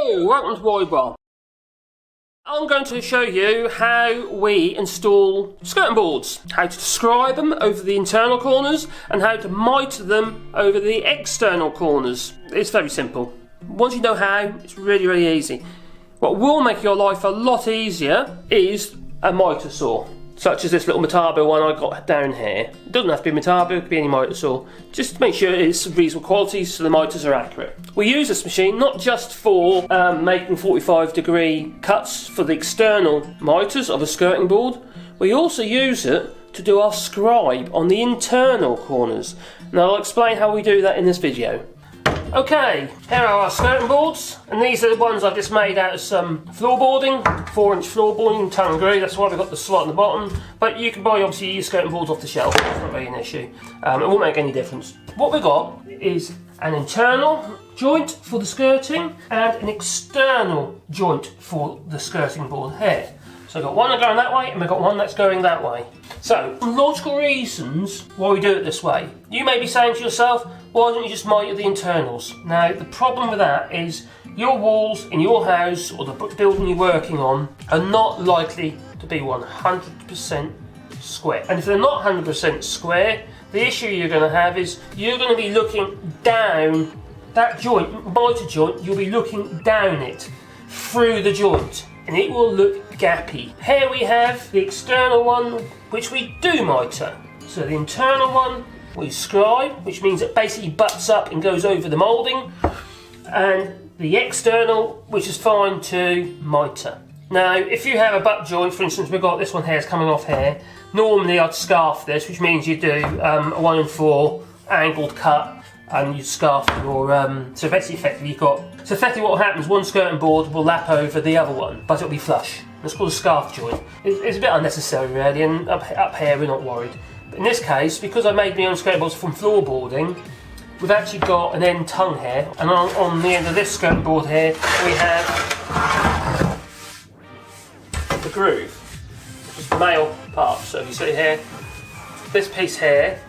Hello, welcome to WayI. I'm going to show you how we install skirting boards, how to scribe them over the internal corners and how to mitre them over the external corners. It's very simple. Once you know how, it's really easy. What will make your life a lot easier is a mitre saw, such as this little Mitre one I got down here. It doesn't have to be Mitre, it could be any mitre saw. Just to make sure it's reasonable quality so the mitres are accurate. We use this machine not just for making 45-degree cuts for the external mitres of a skirting board, we also use it to do our scribe on the internal corners. Now I'll explain how we do that in this video. Okay, here are our skirting boards, and these are the ones I've just made out of some floorboarding, 4-inch floorboarding, tongue grey. That's why we've got the slot on the bottom. But you can buy obviously your skirting boards off the shelf. It's not really an issue. It won't make any difference. What we've got is an internal joint for the skirting and an external joint for the skirting board here. So we've got one going that way and we've got one that's going that way. So, logical reasons why we do it this way. You may be saying to yourself, why don't you just mitre the internals? Now, the problem with that is your walls in your house or the building you're working on are not likely to be 100% square. And if they're not 100% square, the issue you're going to have is you're going to be looking down that joint, mitre joint, you'll be looking down it through the joint, and it will look gappy. Here we have the external one, which we do mitre. So the internal one we scribe, which means it basically butts up and goes over the moulding, and the external, which is fine to mitre. Now, if you have a butt joint, for instance, we've got this one here, it's coming off here. Normally I'd scarf this, which means you do a 1 in 4 angled cut, and you scarf your, so effectively you've got, so effectively what happens, one skirting board will lap over the other one, but it'll be flush. It's called a scarf joint. It's a bit unnecessary really, and up here we're not worried. But in this case, because I made my own skirting boards from floorboarding, we've actually got an end tongue here, and on the end of this skirting board here, we have the groove, which is the male part. So if you see here, this piece here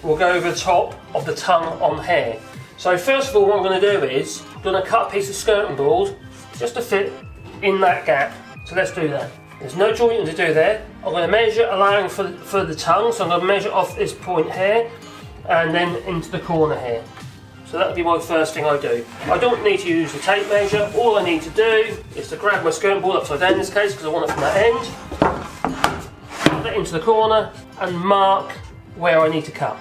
will go over the top of the tongue on here. So first of all, what I'm going to do is, I'm going to cut a piece of skirting board just to fit in that gap. So let's do that. There's no jointing to do there. I'm going to measure, allowing for the tongue, so I'm going to measure off this point here, and then into the corner here. So that'll be my first thing I do. I don't need to use the tape measure. All I need to do is to grab my skirting board upside down in this case, because I want it from that end, put it into the corner, and mark where I need to cut.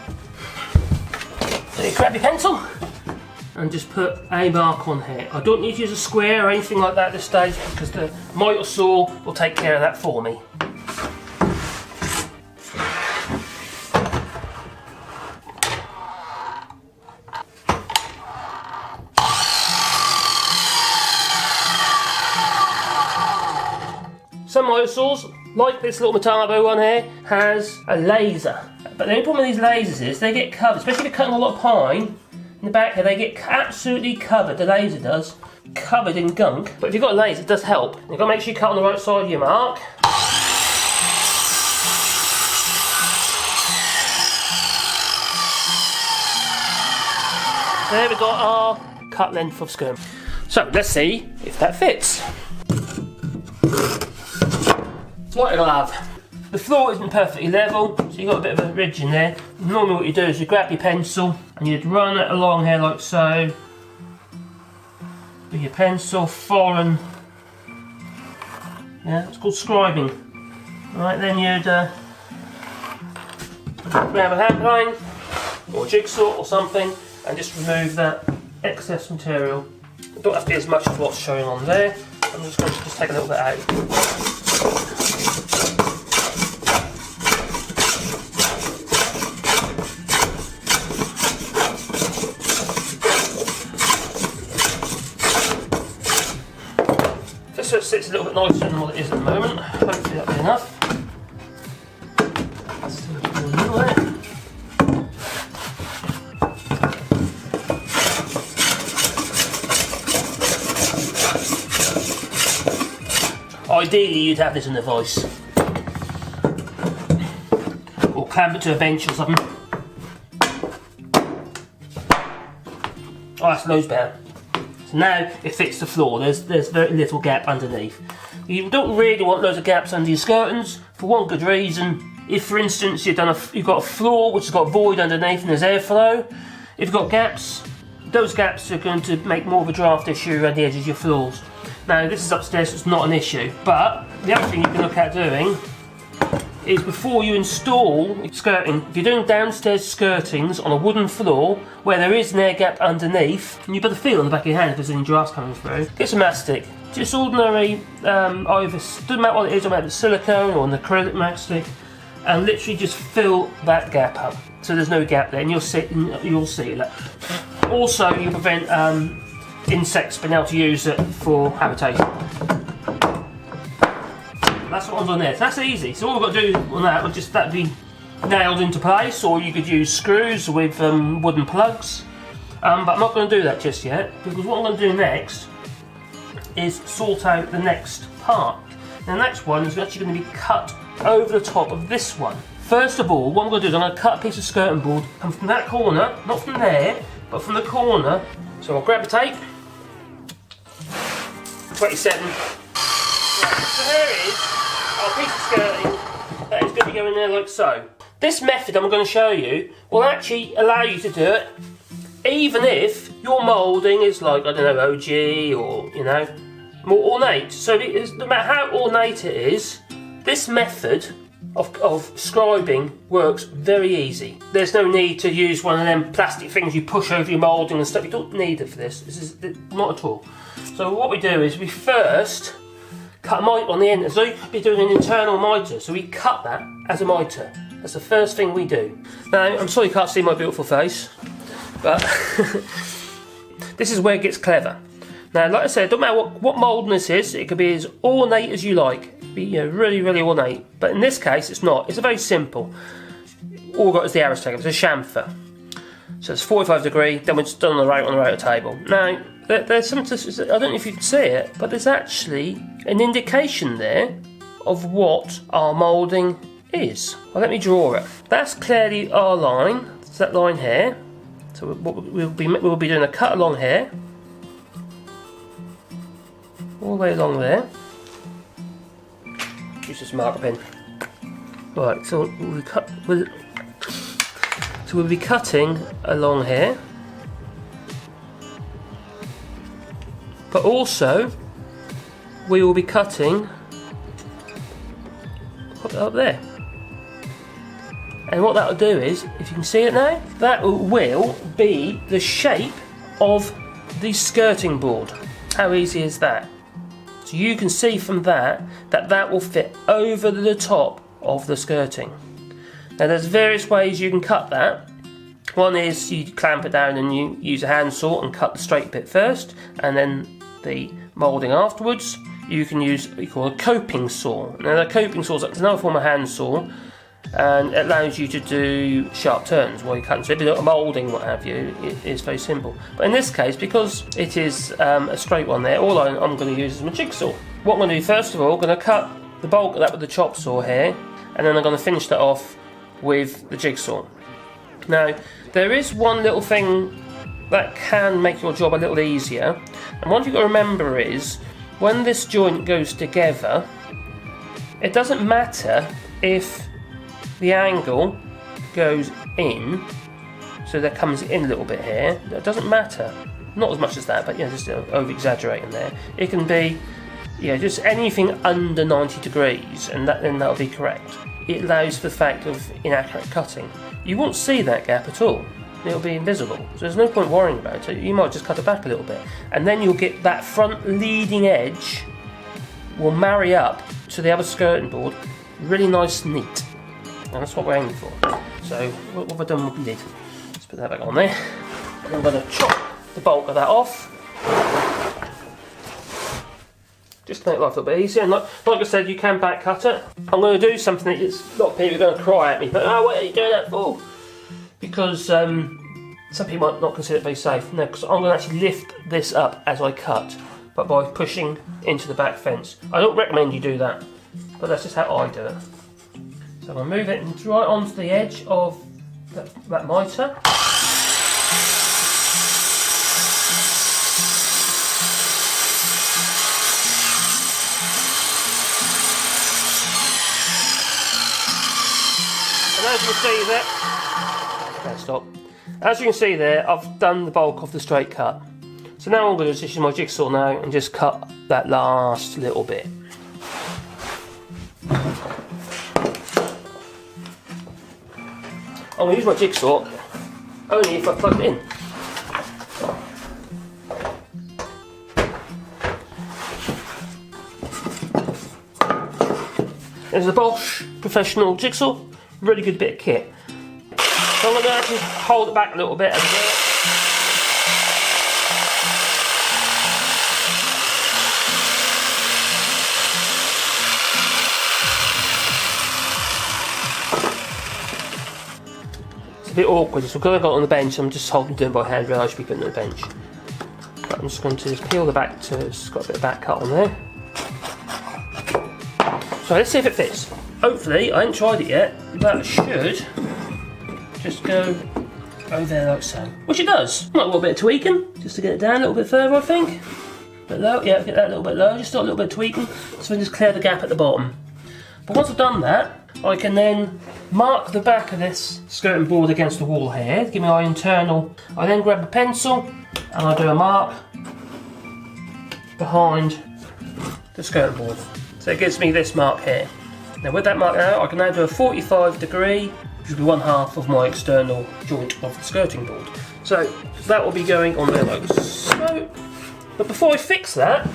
So you grab your pencil and just put a mark on here. I don't need to use a square or anything like that at this stage, because the mitre saw will take care of that for me. Some mitre saws, like this little Mitre one here, has a laser. But the only problem with these lasers is they get covered, especially if you're cutting a lot of pine. In the back here, they get absolutely covered, the laser does, covered in gunk. But if you've got a laser, it does help. You've got to make sure you cut on the right side of your mark. There we've got our cut length of skirt. So let's see if that fits. What it'll have. The floor isn't perfectly level, so you've got a bit of a ridge in there. Normally what you do is you grab your pencil and you'd run it along here like so. With your pencil following, yeah, it's called scribing. Right, then you'd grab a hand plane or a jigsaw or something and just remove that excess material. It don't have to be as much as what's showing on there. I'm just going to take a little bit out. So it sits a little bit nicer than what it is at the moment. Hopefully that'll be enough. Ideally you'd have this in a vice. Or clamp it to a bench or something. Oh, that's loads better. So now it fits the floor. There's very little gap underneath. You don't really want loads of gaps under your skirtings for one good reason. If, for instance, you've got a floor which has got a void underneath and there's airflow, if you've got gaps, those gaps are going to make more of a draft issue around the edges of your floors. Now this is upstairs, so it's not an issue, but the other thing you can look at doing is before you install skirting, if you're doing downstairs skirtings on a wooden floor where there is an air gap underneath, and you've got to feel on the back of your hand if there's any drafts coming through, get some mastic. Just ordinary, either, doesn't matter what it is, whether it's silicone or an acrylic mastic, and literally just fill that gap up so there's no gap there, and you'll see that. Also, you prevent insects being able to use it for habitation. That's what one's on there. So that's easy. So all we've got to do on that would just that'd be nailed into place, or you could use screws with wooden plugs. But I'm not going to do that just yet, because what I'm going to do next is sort out the next part. The next one is actually going to be cut over the top of this one. First of all, what I'm going to do is I'm going to cut a piece of skirting board, come from that corner, not from there, but from the corner. So I'll grab the tape. 27. Right, so here is our piece of skirting that is going to go in there like so. This method I'm going to show you will actually allow you to do it even if your moulding is like, I don't know, OG or, you know, more ornate. So no matter how ornate it is, this method of scribing works very easy. There's no need to use one of them plastic things you push over your moulding and stuff. You don't need it for this. This is not at all. So what we do is we first cut a mitre on the end, as though you could be doing an internal mitre. So we cut that as a mitre. That's the first thing we do. Now, I'm sorry you can't see my beautiful face, but this is where it gets clever. Now, like I said, it don't matter what moulding this is. It could be as ornate as you like. It could be, you know, really, really ornate. But in this case, it's not. It's a very simple. All we've got is the arrow stack. It's a chamfer. So it's 45 degree. Then it's done on the rotor table. Now, there's some. I don't know if you can see it, but there's actually an indication there of what our moulding is. Well, let me draw it. That's clearly our line. It's that line here. So we'll be doing a cut along here, all the way along there. Use this marker pen. Right, so we'll be cutting along here, but also we will be cutting up there. And what that will do is, if you can see it now, that will be the shape of the skirting board. How easy is that? So you can see from that will fit over the top of the skirting. Now there's various ways you can cut that. One is you clamp it down and you use a hand saw and cut the straight bit first, and then the moulding afterwards. You can use what you call a coping saw. Now the coping saw is another form of hand saw, and it allows you to do sharp turns while you're cutting. So if you're moulding, what have you, it is very simple. But in this case, because it is a straight one there, all I'm going to use is my jigsaw. What I'm going to do first of all, I'm going to cut the bulk of that with the chop saw here, and then I'm going to finish that off with the jigsaw. Now, there is one little thing that can make your job a little easier, and one thing you've got to remember is, when this joint goes together, it doesn't matter if the angle goes in, so that comes in a little bit here. It doesn't matter, not as much as that, but yeah, just over exaggerating there. It can be, yeah, just anything under 90 degrees, and then that'll be correct. It allows for the fact of inaccurate cutting. You won't see that gap at all. It'll be invisible, so there's no point worrying about it. You might just cut it back a little bit, and then you'll get that front leading edge will marry up to the other skirting board really nice and neat. And that's what we're aiming for. So what have I done with the lid? Let's put that back on there. And I'm going to chop the bulk of that off, just to make life a little bit easier. And like I said, you can back cut it. I'm going to do something that a lot of people are going to cry at me, but what are you doing that for? Because some people might not consider it very safe. No, because I'm going to actually lift this up as I cut, but by pushing into the back fence. I don't recommend you do that, but that's just how I do it. So I'm going to move it right onto the edge of that mitre. you can see there, stop. As you can see there, I've done the bulk of the straight cut. So now I'm going to just use my jigsaw now and just cut that last little bit. I'm going to use my jigsaw only if I plug it in. There's a Bosch professional jigsaw, really good bit of kit. So I'm going to actually hold it back a little bit as well. It's a bit awkward, so because I got it on the bench, I'm just doing it by hand, really I should be putting it on the bench. But I'm just going to peel the back to it's got a bit of back cut on there. So let's see if it fits. Hopefully, I haven't tried it yet, but it should just go over there like so. Which it does. Might a little bit of tweaking, just to get it down a little bit further, I think. A bit low, yeah, get that a little bit lower, just a little bit of tweaking, so we can just clear the gap at the bottom. But once I've done that, I can then mark the back of this skirting board against the wall here, give me my internal. I then grab a pencil, and I do a mark behind the skirting board. So it gives me this mark here. Now with that mark out, I can now do a 45 degree, which will be 1/2 of my external joint of the skirting board. So that will be going on there like so. But before I fix that,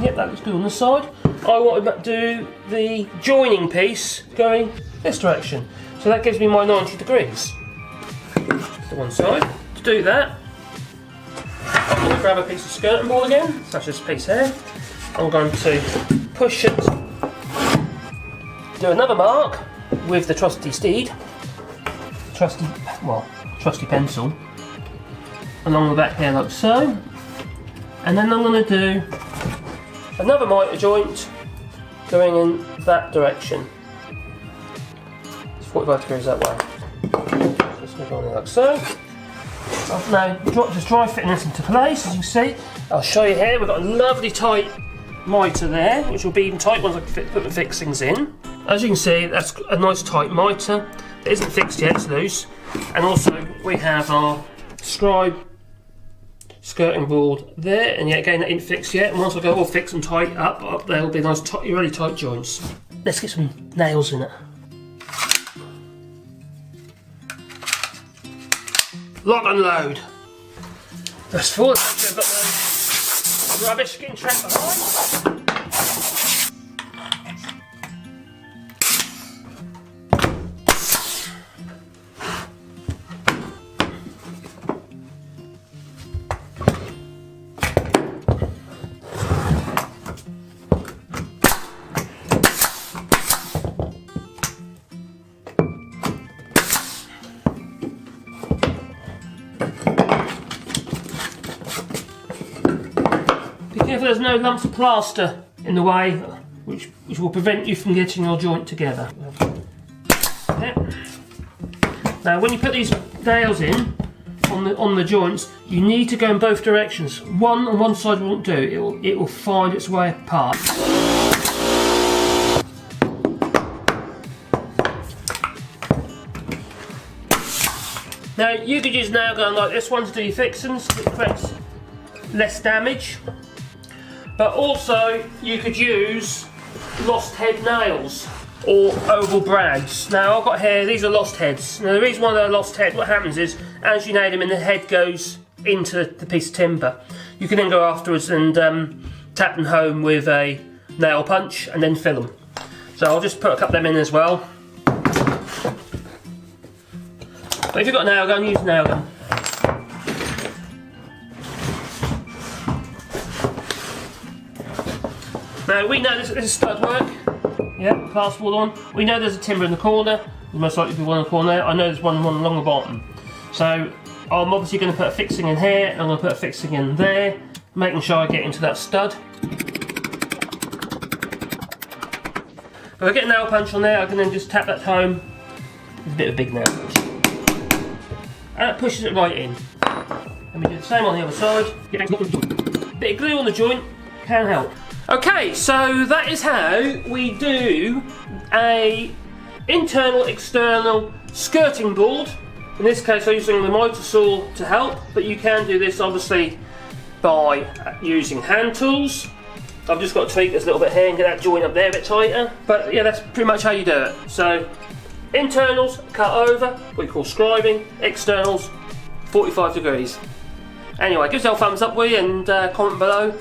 yep, that looks good on the side, I want to do the joining piece going this direction. So that gives me my 90 degrees to one side. To do that, I'm going to grab a piece of skirting board again, such as this piece here. I'm going to push it, do another mark with the trusty trusty pencil along the back here like so, and then I'm going to do another mitre joint going in that direction. It's 45 degrees that way. Just going to go on there like so. I've now just dry fitting this into place, as you can see. I'll show you here, we've got a lovely tight mitre there, which will be even tight once I put the fixings in. As you can see, that's a nice tight mitre. It isn't fixed yet, it's loose. And also we have our scribe skirting board there, and yet again that ain't fixed yet. And once I go all fixed and tight up there will be nice really tight joints. Let's get some nails in it. Lock and load. That's full. I've got the rubbish getting trapped behind. If there's no lumps of plaster in the way, which will prevent you from getting your joint together. Okay. Now when you put these nails in on the joints, you need to go in both directions. One on one side won't do, it will find its way apart. Now you could use nail gun like this one to do your fixings, it creates less damage. But also, you could use lost head nails or oval brads. Now I've got here, these are lost heads. Now the reason why they're lost head, what happens is, as you nail them in, the head goes into the piece of timber. You can then go afterwards and tap them home with a nail punch and then fill them. So I'll just put a couple of them in as well. But if you've got a nail gun, use a nail gun. Now we know this is stud work. Yeah, plasterboard on. We know there's a timber in the corner. There's most likely be one in the corner there. I know there's one along the bottom. So I'm obviously going to put a fixing in here, and I'm going to put a fixing in there, making sure I get into that stud. If I get a nail punch on there, I can then just tap that home with a bit of a big nail punch. And it pushes it right in. Let me do the same on the other side. A bit of glue on the joint can help. Okay, so that is how we do a internal, external skirting board. In this case I'm using the Mitre Saw to help, but you can do this obviously by using hand tools. I've just got to tweak this a little bit here and get that joint up there a bit tighter. But yeah, that's pretty much how you do it. So internals cut over, what we call scribing, externals 45 degrees. Anyway, give yourself a thumbs up, will you, and comment below.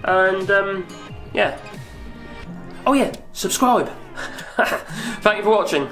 And yeah. Oh yeah, subscribe. Thank you for watching.